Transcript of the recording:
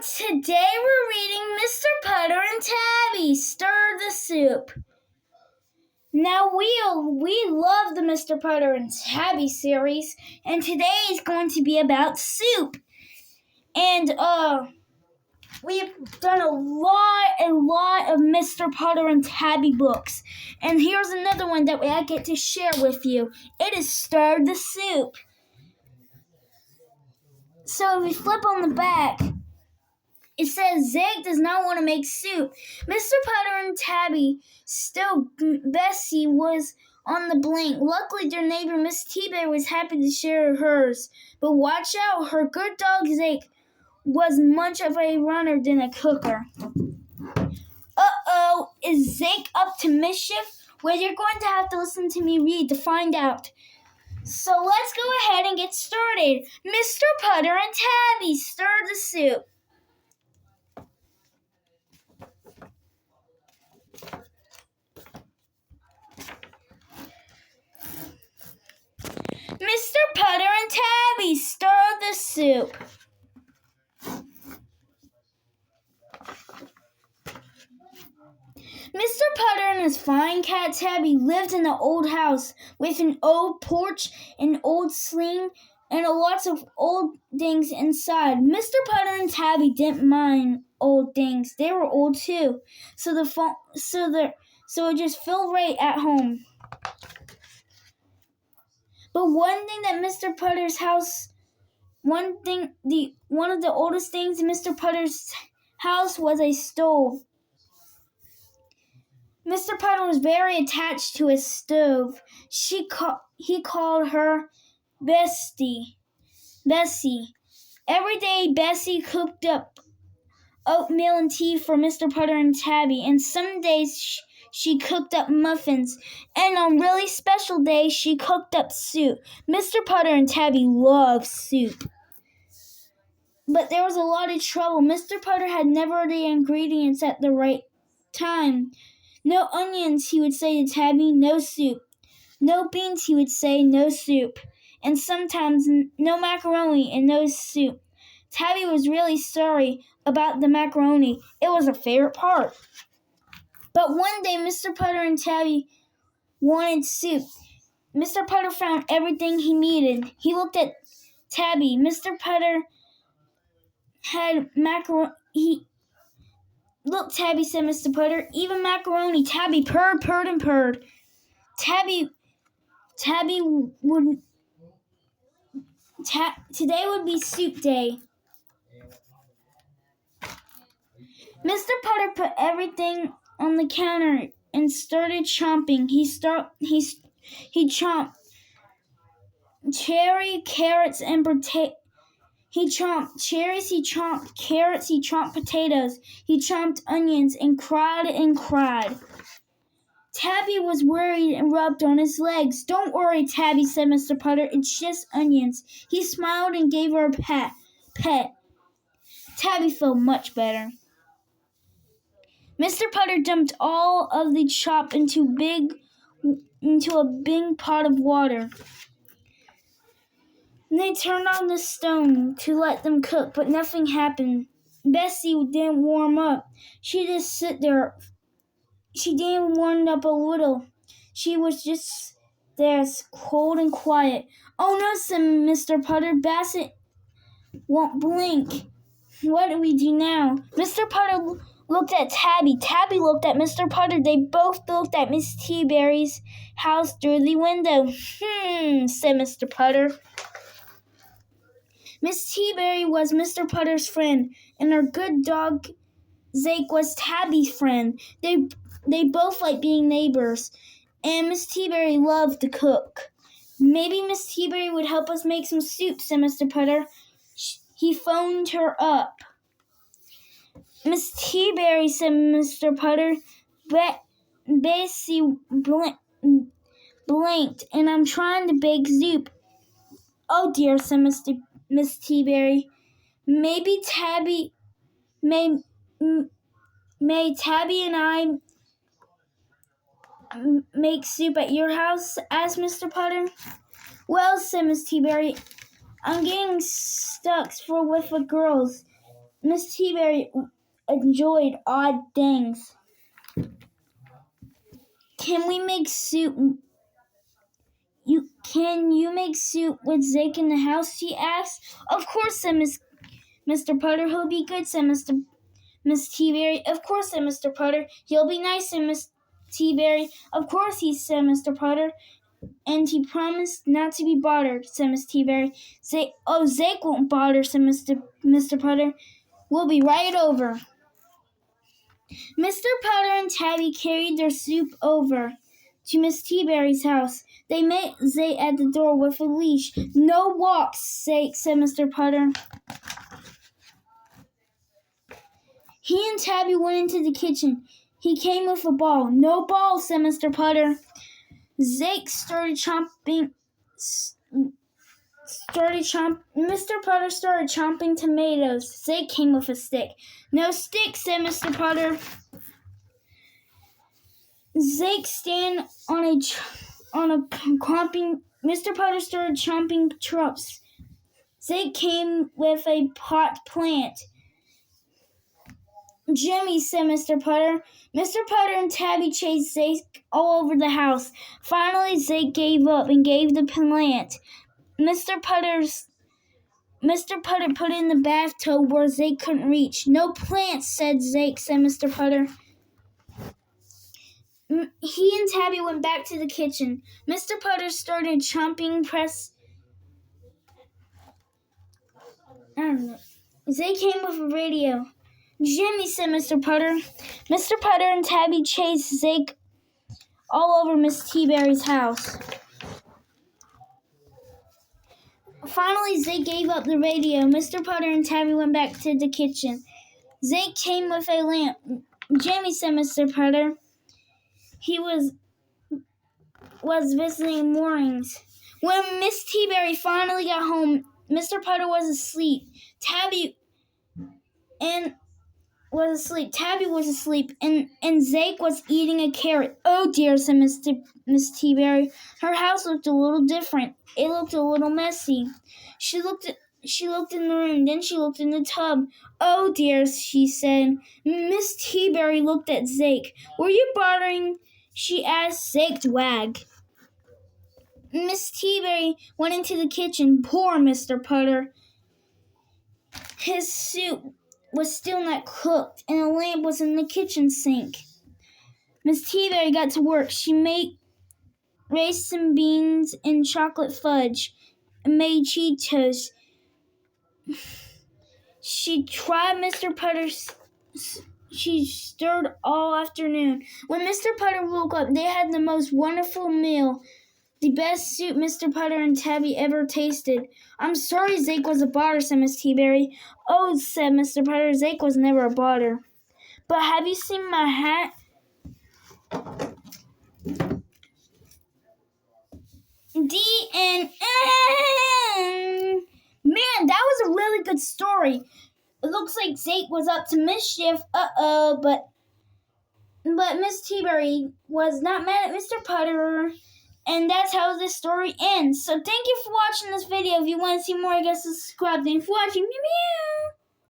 Today we're reading Mr. Putter and Tabby, Stir the Soup. Now we love the Mr. Putter and Tabby series, and today is going to be about soup. And we've done a lot of Mr. Putter and Tabby books. And here's another one that I get to share with you. It is Stir the Soup. So if we flip on the back, it says Zig does not want to make soup. Mr. Putter and Tabby, still Bessie, was on the blink. Luckily, their neighbor Miss T-Bear was happy to share hers. But watch out, her good dog Zig was much of a runner than a cooker. Uh-oh, is Zig up to mischief? Well, you're going to have to listen to me read to find out. So let's go ahead and get started. Mr. Putter and Tabby, stir the soup. Mr. Putter and Tabby, stir the soup. Mr. Putter and his fine cat Tabby lived in an old house with an old porch, an old sling, and lots of old things inside. Mr. Putter and Tabby didn't mind old things; they were old too, so it just felt right at home. But one thing that Mr. Putter's house, one of the oldest things in Mr. Putter's house was a stove. Mr. Putter was very attached to his stove. He called her Bessie. Every day, Bessie cooked up oatmeal and tea for Mr. Putter and Tabby, and some days she cooked up muffins, and on really special days, she cooked up soup. Mr. Putter and Tabby loved soup. But there was a lot of trouble. Mr. Putter had never the ingredients at the right time. No onions, he would say to Tabby, no soup. No beans, he would say, no soup. And sometimes no macaroni and no soup. Tabby was really sorry about the macaroni. It was her favorite part. But one day, Mr. Putter and Tabby wanted soup. Mr. Putter found everything he needed. He looked at Tabby. Mr. Putter had macaroni. Look, Tabby, said Mr. Putter, even macaroni. Tabby purred and purred. Today would be soup day. Mr. Putter put everything on the counter and started chomping. He chomped cherry, carrots, and potatoes. He chomped cherries, he chomped carrots, he chomped potatoes, he chomped onions, and cried and cried. Tabby was worried and rubbed on his legs. Don't worry, Tabby, said Mr. Putter. It's just onions. He smiled and gave her a pet. Tabby felt much better. Mr. Putter dumped all of the chop into a big pot of water. They turned on the stone to let them cook, but nothing happened. Bessie didn't warm up. She just sit there. She didn't warm up a little. She was just there, cold and quiet. Oh no, said Mr. Putter. Bassett won't blink. What do we do now? Mr. Putter looked at Tabby. Tabby looked at Mr. Putter. They both looked at Miss T-Berry's house through the window. Said Mr. Putter. Miss T-Berry was Mr. Putter's friend, and her good dog Zake was Tabby's friend. They both liked being neighbors, and Miss T-Berry loved to cook. Maybe Miss T-Berry would help us make some soup, said Mr. Putter. He phoned her up. Miss T-Berry, said Mr. Putter. Bessie blinked, and I'm trying to bake soup. Oh dear, said Miss T-Berry. May Tabby and I make soup at your house? Asked Mr. Putter. Well, said Miss T-Berry, I'm getting stuck with the girls. Miss T-Berry enjoyed odd things. Can we make soup? Can you make soup with Zake in the house? She asked. Of course, said Mr. Potter. He'll be good, said Miss T-Berry. Of course, said Mr. Potter. He'll be nice, said Miss T-Berry. Of course, he said Mr. Potter. And he promised not to be bothered, said Miss T-Berry. Zake won't bother, said Mr. Potter. We'll be right over. Mr. Potter and Tabby carried their soup over to Miss T-Berry's house. They met Zake at the door with a leash. No walks, Zake, said Mr. Potter. He and Tabby went into the kitchen. He came with a ball. No ball, said Mr. Potter. Zake started chomping. Mr. Potter started chomping tomatoes. Zake came with a stick. No stick, said Mr. Potter. Zake stand on a chomping. Mr. Potter started chomping truffs. Zake came with a pot plant. Jimmy, said Mr. Potter. Mr. Potter and Tabby chased Zake all over the house. Finally, Zake gave up and gave the plant. Mr. Potter put it in the bathtub where Zake couldn't reach. No plants, said Zake, said Mr. Potter. He and Tabby went back to the kitchen. Mr. Potter started chomping Zake came with a radio. Jimmy, said Mr. Potter. Mr. Potter and Tabby chased Zake all over Miss T-Berry's house. Finally, Zake gave up the radio. Mr. Potter and Tabby went back to the kitchen. Zake came with a lamp. Jimmy, said Mr. Potter. He was visiting mornings. When Miss T-Berry finally got home, Mr. Potter was asleep. Tabby was asleep, and Zake was eating a carrot. Oh dear, said Miss T-Berry. Her house looked a little different. It looked a little messy. She looked in the room, then she looked in the tub. Oh dear, she said. Miss T-Berry looked at Zake. Were you bothering? She asked. Zake wagged. Miss T-Berry went into the kitchen. Poor Mr. Potter. His soup was still not cooked, and a lamp was in the kitchen sink. Miss T-Berry got to work. She made raisin beans and chocolate fudge and made cheese toast. She tried Mr. Potter's. She stirred all afternoon. When Mr. Potter woke up, they had the most wonderful meal. The best soup Mr. Potter and Tabby ever tasted. I'm sorry Zake was a bother, said Miss T-Berry. Oh, said Mr. Potter, Zake was never a bother. But have you seen my hat? The end. Man, that was a really good story. It looks like Zake was up to mischief. But Miss T-Berry was not mad at Mr. Potter. And that's how this story ends. So thank you for watching this video. If you want to see more, I guess subscribe. Thanks for watching. Meow meow.